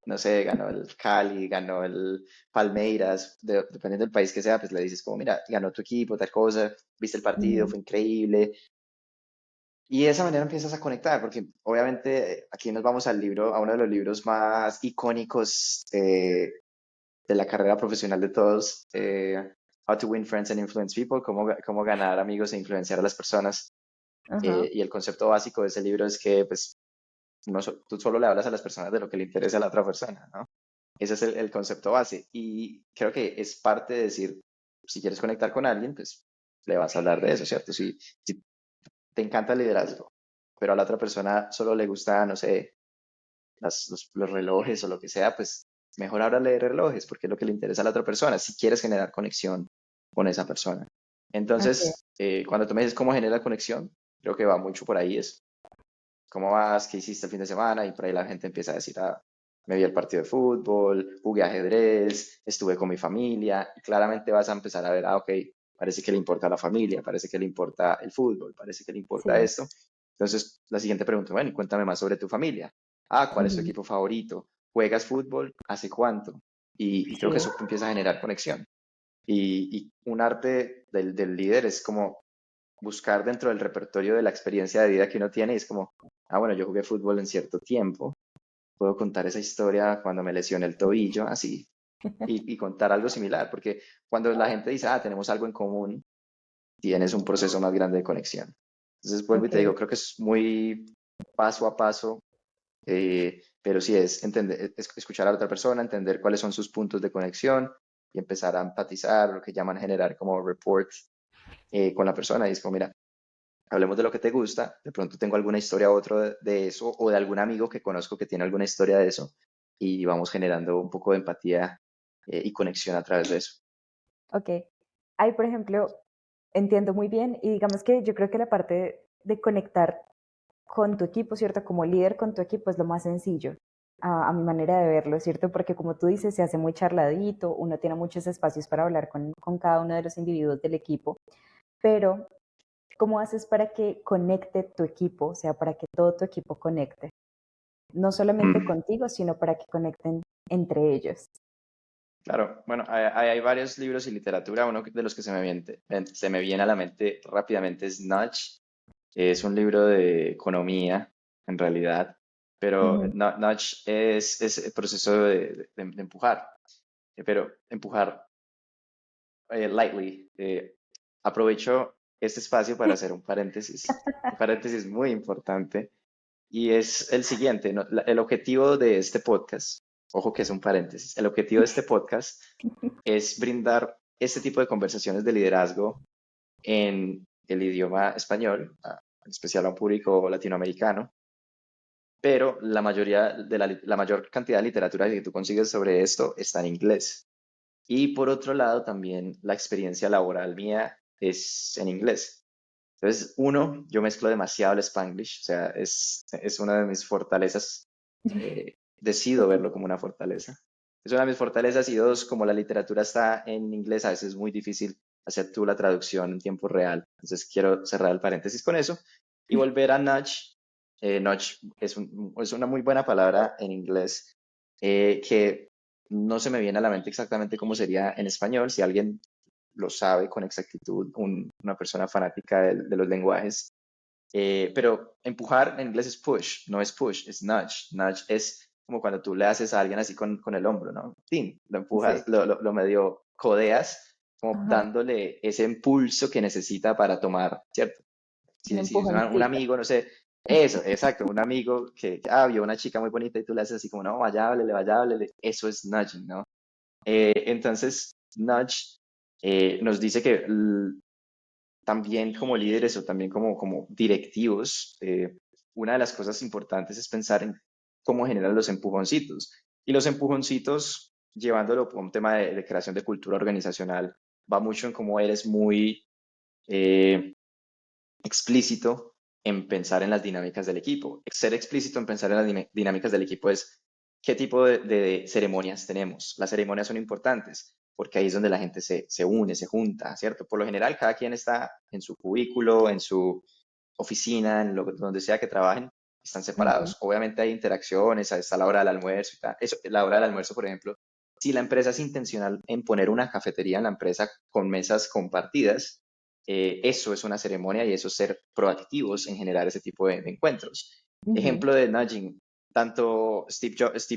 no sé, ganó el Cali, ganó el Palmeiras, dependiendo del país que sea, pues le dices como, mira, ganó tu equipo, tal cosa, viste el partido, ujú, fue increíble. Y de esa manera empiezas a conectar, porque obviamente aquí nos vamos al libro, a uno de los libros más icónicos de la carrera profesional de todos, How to Win Friends and Influence People, cómo ganar amigos e influenciar a las personas. ajá, Y el concepto básico de ese libro es que pues, tú solo le hablas a las personas de lo que le interesa a la otra persona, ¿no? Ese es el concepto base. Y creo que es parte de decir, si quieres conectar con alguien, pues le vas a hablar de eso, ¿cierto? Si te encanta el liderazgo, pero a la otra persona solo le gusta, no sé, los relojes o lo que sea, pues mejor háblale de relojes, porque es lo que le interesa a la otra persona, si quieres generar conexión con esa persona. ok, Entonces, cuando tú me dices cómo genera conexión, creo que va mucho por ahí, es cómo vas, qué hiciste el fin de semana, y por ahí la gente empieza a decir, ah, me vi el partido de fútbol, jugué ajedrez, estuve con mi familia, y claramente vas a empezar a ver, ah, ok, parece que le importa la familia, parece que le importa el fútbol, parece que le importa sí, esto. Entonces, la siguiente pregunta, bueno, y cuéntame más sobre tu familia. Ah, ¿cuál es tu ujú, equipo favorito? ¿Juegas fútbol? ¿Hace cuánto? Y creo que sí, eso empieza a generar conexión. Y un arte del líder es como buscar dentro del repertorio de la experiencia de vida que uno tiene y es como, ah, bueno, yo jugué fútbol en cierto tiempo, puedo contar esa historia cuando me lesioné el tobillo, así, y contar algo similar, porque cuando la gente dice, ah, tenemos algo en común, tienes un proceso más grande de conexión. Entonces, vuelvo y te ok, digo, creo que es muy paso a paso, pero sí es entender, escuchar a la otra persona, entender cuáles son sus puntos de conexión y empezar a empatizar, lo que llaman generar como report con la persona. Y es como, mira, hablemos de lo que te gusta, de pronto tengo alguna historia u otro de eso o de algún amigo que conozco que tiene alguna historia de eso y vamos generando un poco de empatía y conexión a través de eso. ok. Ahí, por ejemplo, entiendo muy bien y digamos que yo creo que la parte de conectar con tu equipo, ¿cierto? Como líder con tu equipo es lo más sencillo. a mi manera de verlo, ¿cierto? Porque como tú dices, se hace muy charladito, uno tiene muchos espacios para hablar con cada uno de los individuos del equipo, pero ¿cómo haces para que conecte tu equipo? O sea, para que todo tu equipo conecte, no solamente Mm, contigo, sino para que conecten entre ellos. claro, bueno, hay varios libros y literatura. Uno de los que se me viene a la mente rápidamente es Nudge. Es un libro de economía, en realidad, pero Ujú. Nudge es el proceso de empujar, pero empujar lightly. Aprovecho este espacio para hacer un paréntesis muy importante, y es el siguiente, ¿no? El objetivo de este podcast, ojo que es un paréntesis, el objetivo de este podcast es brindar este tipo de conversaciones de liderazgo en el idioma español, en especial a un público latinoamericano, pero la mayor cantidad de literatura que tú consigues sobre esto está en inglés. Y por otro lado, también la experiencia laboral mía es en inglés. Entonces, uno, yo mezclo demasiado el Spanglish, o sea, es una de mis fortalezas. Decido verlo como una fortaleza. Es una de mis fortalezas. Y dos, como la literatura está en inglés, a veces es muy difícil hacer tú la traducción en tiempo real. Entonces, quiero cerrar el paréntesis con eso y volver a nudge. Nudge es una muy buena palabra en inglés, que no se me viene a la mente exactamente cómo sería en español. Si alguien lo sabe con exactitud, una persona fanática de los lenguajes. Pero empujar en inglés es push, no es push, es nudge. Nudge es como cuando tú le haces a alguien así con el hombro, ¿no? Tin, lo empujas, Sí, lo medio codeas, como ajá, dándole ese impulso que necesita para tomar, ¿cierto? un Si es un empujoncito. amigo, no sé, eso, exacto, un amigo que vio una chica muy bonita y tú le haces así como, no, vaya, háblele, eso es nudging, ¿no? Entonces, nudge nos dice que también como líderes o también como directivos, una de las cosas importantes es pensar en cómo generar los empujoncitos. Y los empujoncitos, llevándolo a un tema de creación de cultura organizacional, va mucho en cómo eres muy eh, explícito en pensar en las dinámicas del equipo. Ser explícito en pensar en las dinámicas del equipo es qué tipo de ceremonias tenemos. Las ceremonias son importantes porque ahí es donde la gente se une, se junta, ¿cierto? Por lo general, cada quien está en su cubículo, en su oficina, donde sea que trabajen, están Ujú. separados. Obviamente hay interacciones, está la hora del almuerzo y tal. Eso, la hora del almuerzo, por ejemplo, si la empresa es intencional en poner una cafetería en la empresa con mesas compartidas, eso es una ceremonia y eso es ser proactivos en generar ese tipo de encuentros. Ujú. Ejemplo de nudging, tanto Steve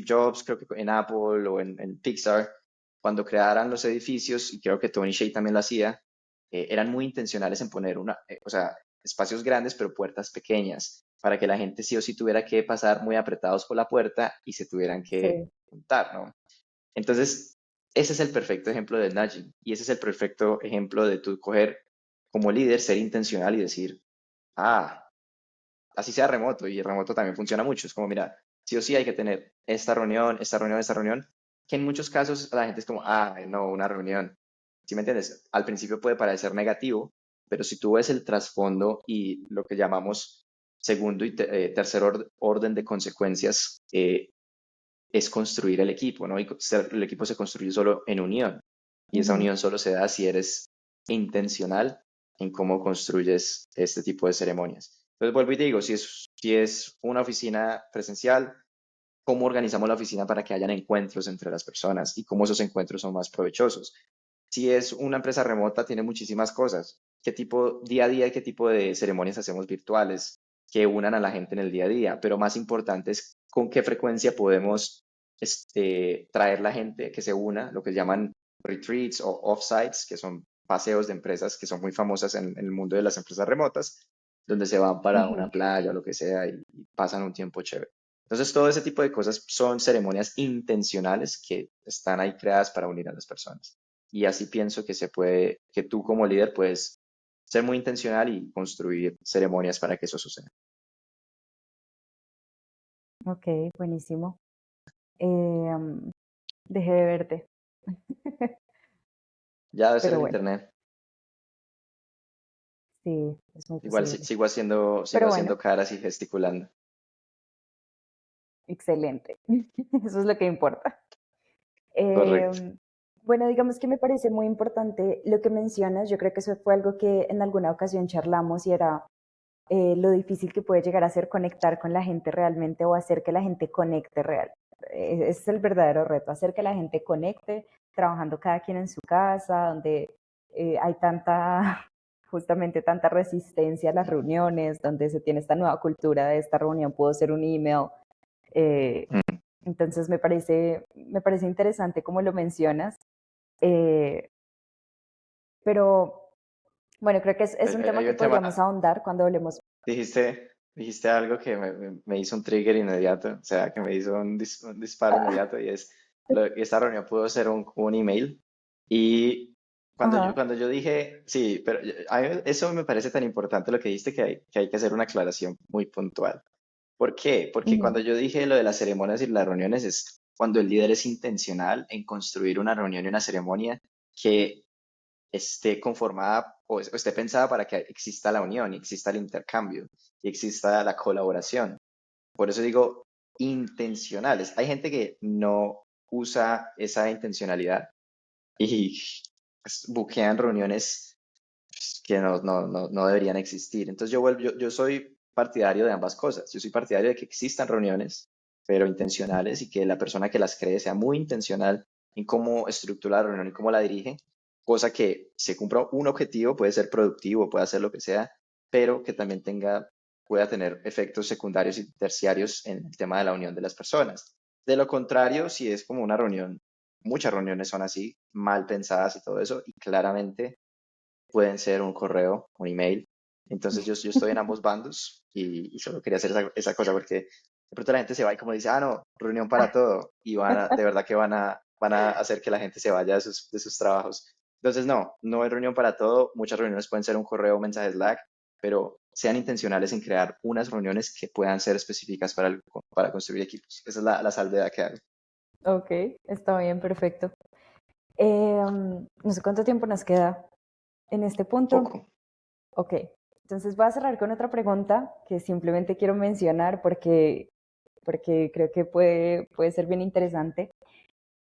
Jobs, creo que en Apple o en Pixar, cuando crearan los edificios, y creo que Tony Hsieh también lo hacía, eran muy intencionales en poner o sea, espacios grandes pero puertas pequeñas, para que la gente sí o sí tuviera que pasar muy apretados por la puerta y se tuvieran que Sí. juntar, ¿no? Entonces, ese es el perfecto ejemplo de nudging y ese es el perfecto ejemplo de tu coger como líder, ser intencional y decir, ah, así sea remoto, y remoto también funciona mucho. Es como, mira, sí o sí hay que tener esta reunión, esta reunión, esta reunión, que en muchos casos la gente es como, ah, no, una reunión. ¿Sí me entiendes? Al principio puede parecer negativo, pero si tú ves el trasfondo y lo que llamamos segundo y tercer orden de consecuencias, es construir el equipo, ¿no? Y el equipo se construye solo en unión. Y esa Ujú. unión solo se da si eres intencional en cómo construyes este tipo de ceremonias. Entonces vuelvo y te digo, si es una oficina presencial, ¿cómo organizamos la oficina para que hayan encuentros entre las personas y cómo esos encuentros son más provechosos? Si es una empresa remota, tiene muchísimas cosas. ¿Qué tipo, día a día, qué tipo de ceremonias hacemos virtuales que unan a la gente en el día a día? Pero más importante es con qué frecuencia podemos traer la gente que se una, lo que llaman retreats o offsites, que son paseos de empresas que son muy famosas en el mundo de las empresas remotas, donde se van para una Ujú. playa o lo que sea y pasan un tiempo chévere. Entonces, todo ese tipo de cosas son ceremonias intencionales que están ahí creadas para unir a las personas. Y así pienso que tú como líder puedes ser muy intencional y construir ceremonias para que eso suceda. Ok, buenísimo. Dejé de verte. Ya debe ser Pero el bueno, internet. sí, es muy Igual posible. sigo Pero haciendo bueno, caras y gesticulando. Excelente. Eso es lo que importa. Correcto. Em, bueno, digamos que me parece muy importante lo que mencionas. Yo creo que eso fue algo que en alguna ocasión charlamos y era lo difícil que puede llegar a ser conectar con la gente realmente o hacer que la gente conecte real. Ese es el verdadero reto, hacer que la gente conecte, trabajando cada quien en su casa, donde hay tanta, justamente tanta resistencia a las reuniones, donde se tiene esta nueva cultura de esta reunión, puedo ser un email. eh, Mm. entonces me parece interesante como lo mencionas, eh, pero bueno, creo que es un tema Hay que un tema, podríamos ahondar cuando hablemos. dijiste algo que me hizo un trigger inmediato, o sea, que me hizo un disparo Ah, inmediato y es, esta reunión pudo ser un email y ajá. cuando yo dije, sí, pero a mí eso me parece tan importante lo que dijiste que hay que hacer una aclaración muy puntual. ¿Por qué? Porque Ujú. cuando yo dije lo de las ceremonias y las reuniones es cuando el líder es intencional en construir una reunión y una ceremonia que esté conformada o esté pensada para que exista la unión y exista el intercambio y exista la colaboración. Por eso digo intencionales. Hay gente que no usa esa intencionalidad y pues, buquean reuniones que no deberían existir. Entonces yo soy partidario de ambas cosas. Yo soy partidario de que existan reuniones, pero intencionales y que la persona que las cree sea muy intencional en cómo estructura la reunión y cómo la dirige, cosa que se cumpla un objetivo, puede ser productivo, puede hacer lo que sea, pero que también pueda tener efectos secundarios y terciarios en el tema de la unión de las personas. De lo contrario, si es como una reunión, muchas reuniones son así, mal pensadas y todo eso, y claramente pueden ser un correo, un email. Entonces yo estoy en ambos bandos y solo quería hacer esa cosa porque de pronto la gente se va y como dice, ah, no, reunión para todo y de verdad que van a hacer que la gente se vaya de sus trabajos. Entonces no hay reunión para todo. Muchas reuniones pueden ser un correo, un mensaje Slack, pero sean intencionales en crear unas reuniones que puedan ser específicas para construir equipos. Esa es la salvedad que hago. Ok, está bien, perfecto. No sé cuánto tiempo nos queda en este punto. Poco. Ok, entonces voy a cerrar con otra pregunta que simplemente quiero mencionar porque creo que puede ser bien interesante.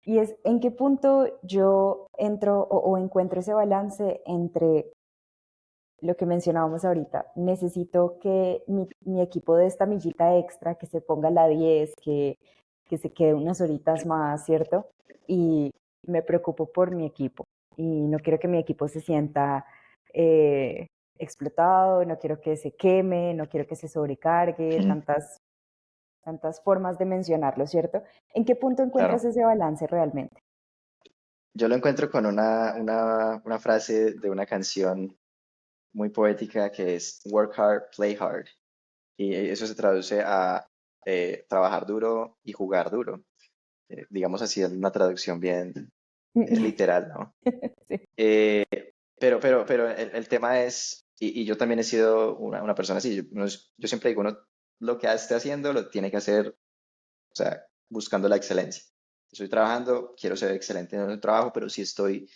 Y es, ¿en qué punto yo entro o encuentro ese balance entre lo que mencionábamos ahorita? Necesito que mi equipo dé esta millita extra, que se ponga la 10, que se quede unas horitas más, ¿cierto? Y me preocupo por mi equipo. Y no quiero que mi equipo se sienta eh, explotado, no quiero que se queme, no quiero que se sobrecargue, Mm, tantas formas de mencionarlo, ¿cierto? ¿En qué punto encuentras claro. ese balance realmente? Yo lo encuentro con una frase de una canción muy poética que es work hard, play hard. Y eso se traduce a trabajar duro y jugar duro. Digamos así, es una traducción bien literal, ¿no? Sí. Eh, pero el tema es, y yo también he sido una persona así, yo siempre digo, uno lo que esté haciendo lo tiene que hacer, o sea, buscando la excelencia. Estoy trabajando, quiero ser excelente en el trabajo, pero si estoy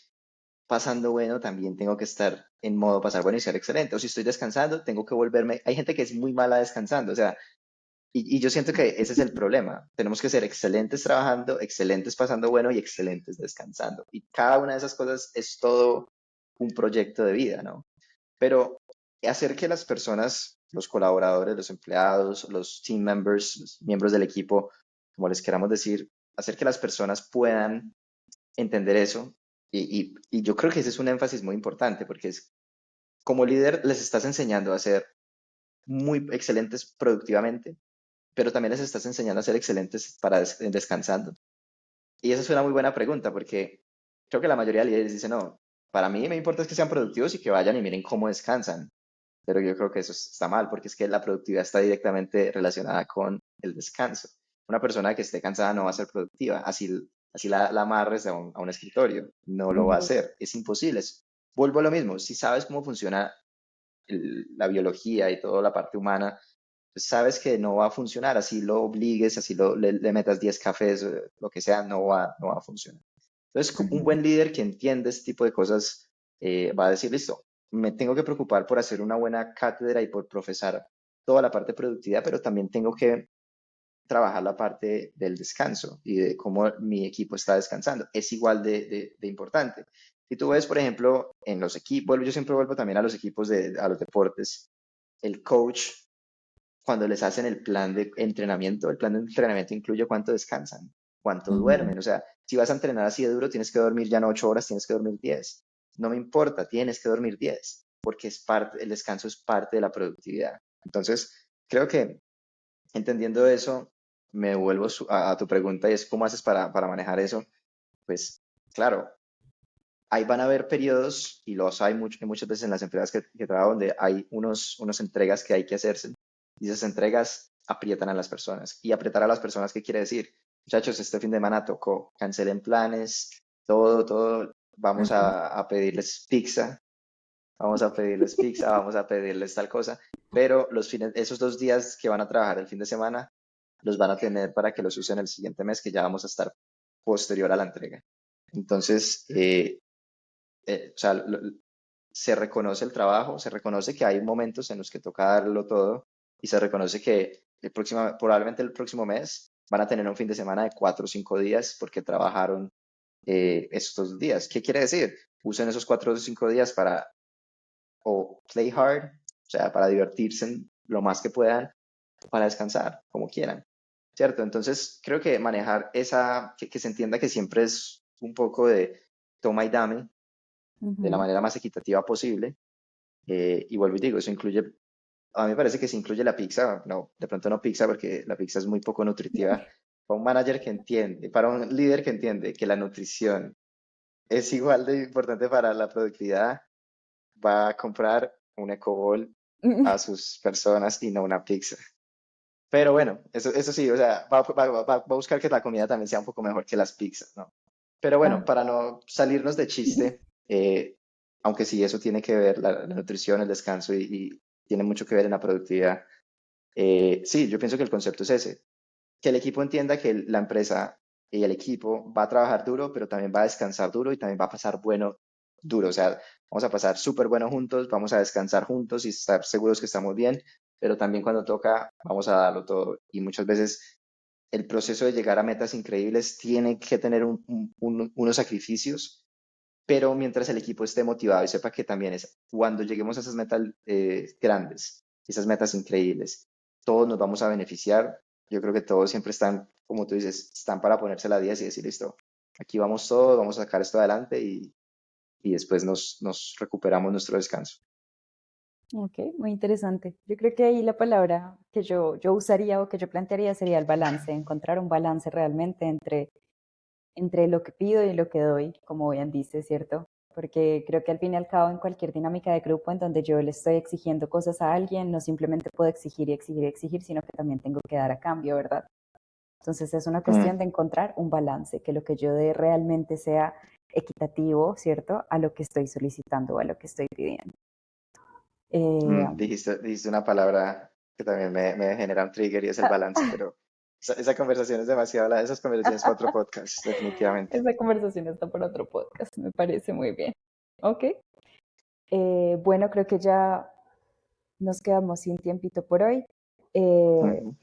pasando bueno, también tengo que estar en modo pasar bueno y ser excelente. O si estoy descansando, tengo que volverme. Hay gente que es muy mala descansando, o sea, y yo siento que ese es el problema. Tenemos que ser excelentes trabajando, excelentes pasando bueno y excelentes descansando. Y cada una de esas cosas es todo un proyecto de vida, ¿no? Pero hacer que las personas, los colaboradores, los empleados, los team members, los miembros del equipo, como les queramos decir, hacer que las personas puedan entender eso. Y yo creo que ese es un énfasis muy importante porque es como líder les estás enseñando a ser muy excelentes productivamente, pero también les estás enseñando a ser excelentes para descansando. Y esa es una muy buena pregunta porque creo que la mayoría de líderes dicen, no, para mí me importa es que sean productivos y que vayan y miren cómo descansan. Pero yo creo que eso está mal porque es que la productividad está directamente relacionada con el descanso. Una persona que esté cansada no va a ser productiva, así la amarres a un escritorio, no lo va a Ujú, hacer, es imposible. Vuelvo a lo mismo, si sabes cómo funciona la biología y toda la parte humana, pues sabes que no va a funcionar, así lo obligues, así le metas 10 cafés, lo que sea, no va a funcionar. Entonces, un ujú, buen líder que entiende este tipo de cosas va a decir, listo, me tengo que preocupar por hacer una buena cátedra y por profesar toda la parte de productividad, pero también tengo que trabajar la parte del descanso y de cómo mi equipo está descansando. Es igual de importante. Si tú ves, por ejemplo, en los equipos, yo siempre vuelvo también a los equipos, a los deportes, el coach, cuando les hacen el plan de entrenamiento incluye cuánto descansan, cuánto Ujú, duermen. O sea, si vas a entrenar así de duro, tienes que dormir ya no 8 horas, tienes que dormir 10. No me importa, tienes que dormir 10, porque el descanso es parte de la productividad. Entonces, creo que entendiendo eso, me vuelvo a tu pregunta y es cómo haces para manejar eso. Pues claro, ahí van a haber periodos, y los hay muchas veces en las empresas que trabajo, donde hay unos entregas que hay que hacerse, y esas entregas aprietan a las personas. Y apretar a las personas, ¿qué quiere decir? Muchachos, este fin de semana tocó, cancelen planes, todo, vamos ujú. a pedirles pizza, vamos a pedirles tal cosa, pero esos 2 días que van a trabajar el fin de semana, los van a tener para que los usen el siguiente mes, que ya vamos a estar posterior a la entrega. Entonces, o sea, se reconoce el trabajo, se reconoce que hay momentos en los que toca darlo todo y se reconoce que probablemente el próximo mes van a tener un fin de semana de 4 o 5 días porque trabajaron esos 2 días. ¿Qué quiere decir? Usen esos 4 o 5 días para o play hard, o sea, para divertirse lo más que puedan, o para descansar, como quieran, ¿cierto? Entonces, creo que manejar que se entienda que siempre es un poco de toma y dame, de la Ujú. manera más equitativa posible. Y vuelvo y digo, a mí me parece que se incluye la pizza, no, de pronto no pizza porque la pizza es muy poco nutritiva. Para un manager que entiende, para un líder que entiende que la nutrición es igual de importante para la productividad, va a comprar un Ecobol a sus personas y no una pizza. Pero bueno, eso sí, o sea, va a buscar que la comida también sea un poco mejor que las pizzas, ¿no? Pero bueno, Ah, para no salirnos de chiste, aunque sí eso tiene que ver, la nutrición, el descanso y tiene mucho que ver en la productividad, sí, yo pienso que el concepto es ese, que el equipo entienda que la empresa y el equipo va a trabajar duro, pero también va a descansar duro y también va a pasar bueno duro. O sea, vamos a pasar súper bueno juntos, vamos a descansar juntos y estar seguros que estamos bien, pero también cuando toca, vamos a darlo todo. Y muchas veces el proceso de llegar a metas increíbles tiene que tener unos sacrificios, pero mientras el equipo esté motivado y sepa que también es cuando lleguemos a esas metas grandes, esas metas increíbles, todos nos vamos a beneficiar. Yo creo que todos siempre están, como tú dices, están para ponerse la 10 y decir, listo, aquí vamos todos, vamos a sacar esto adelante y después nos recuperamos nuestro descanso. ok, muy interesante. Yo creo que ahí la palabra que yo usaría o que yo plantearía sería el balance, encontrar un balance realmente entre lo que pido y lo que doy, como bien dice, ¿cierto? Porque creo que al fin y al cabo en cualquier dinámica de grupo en donde yo le estoy exigiendo cosas a alguien, no simplemente puedo exigir y exigir y exigir, sino que también tengo que dar a cambio, ¿verdad? Entonces es una cuestión Mm, de encontrar un balance, que lo que yo dé realmente sea equitativo, ¿cierto? A lo que estoy solicitando o a lo que estoy pidiendo. Eh, dijiste una palabra que también me genera un trigger y es el balance, pero esa conversación es demasiado, esas conversaciones para otro podcast, definitivamente. esa conversación está para otro podcast, me parece muy bien. Ok. Bueno, creo que ya nos quedamos sin tiempito por hoy. Eh, Ujú.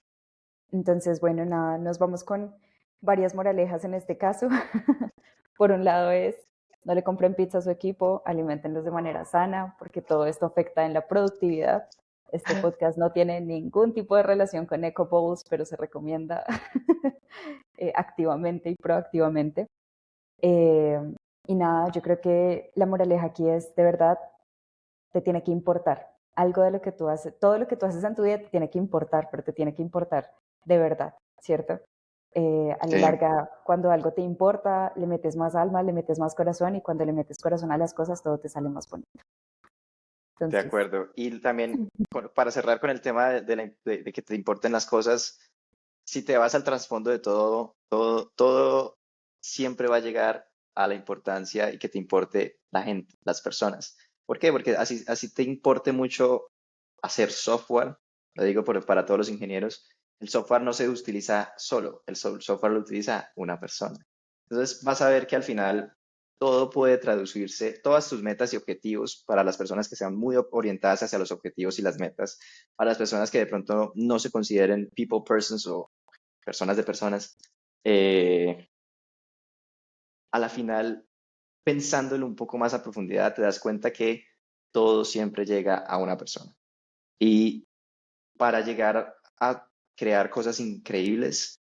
entonces, bueno, nada, nos vamos con varias moralejas en este caso. Por un lado es, no le compren pizza a su equipo, alimentenlos de manera sana, porque todo esto afecta en la productividad. Este podcast no tiene ningún tipo de relación con Eco Bowls, pero se recomienda activamente y proactivamente. Eh, y nada, yo creo que la moraleja aquí es, de verdad, te tiene que importar. Algo de lo que tú haces, todo lo que tú haces en tu vida te tiene que importar, pero te tiene que importar de verdad, ¿cierto? A la Sí, larga, cuando algo te importa, le metes más alma, le metes más corazón y cuando le metes corazón a las cosas, todo te sale más bonito. de Entonces, acuerdo. Y también, para cerrar con el tema de que te importen las cosas, si te vas al trasfondo de todo siempre va a llegar a la importancia y que te importe la gente, las personas. ¿Por qué? Porque así te importe mucho hacer software, lo digo para todos los ingenieros, el software no se utiliza solo, el software lo utiliza una persona. Entonces vas a ver que al final todo puede traducirse, todas tus metas y objetivos para las personas que sean muy orientadas hacia los objetivos y las metas, para las personas que de pronto no se consideren people persons o personas de personas, eh, a la final, pensándolo un poco más a profundidad, te das cuenta que todo siempre llega a una persona. Y para llegar a crear cosas increíbles,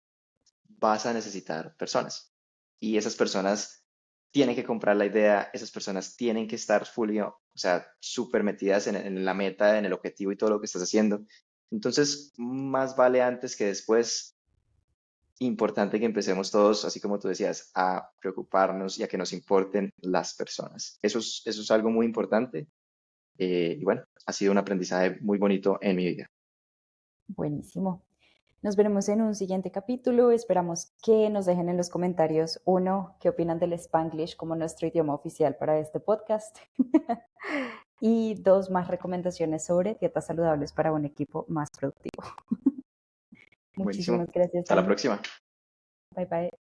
vas a necesitar personas. Y esas personas tienen que comprar la idea, esas personas tienen que estar fully, o sea, súper metidas en la meta, en el objetivo y todo lo que estás haciendo. Entonces, más vale antes que después, importante que empecemos todos, así como tú decías, a preocuparnos y a que nos importen las personas. Eso es algo muy importante. Y bueno, ha sido un aprendizaje muy bonito en mi vida. Buenísimo. Nos veremos en un siguiente capítulo. Esperamos que nos dejen en los comentarios, uno, qué opinan del Spanglish como nuestro idioma oficial para este podcast. Y dos, más recomendaciones sobre dietas saludables para un equipo más productivo. Buenísimo. Muchísimas gracias, Hasta la Dani. próxima. Bye bye.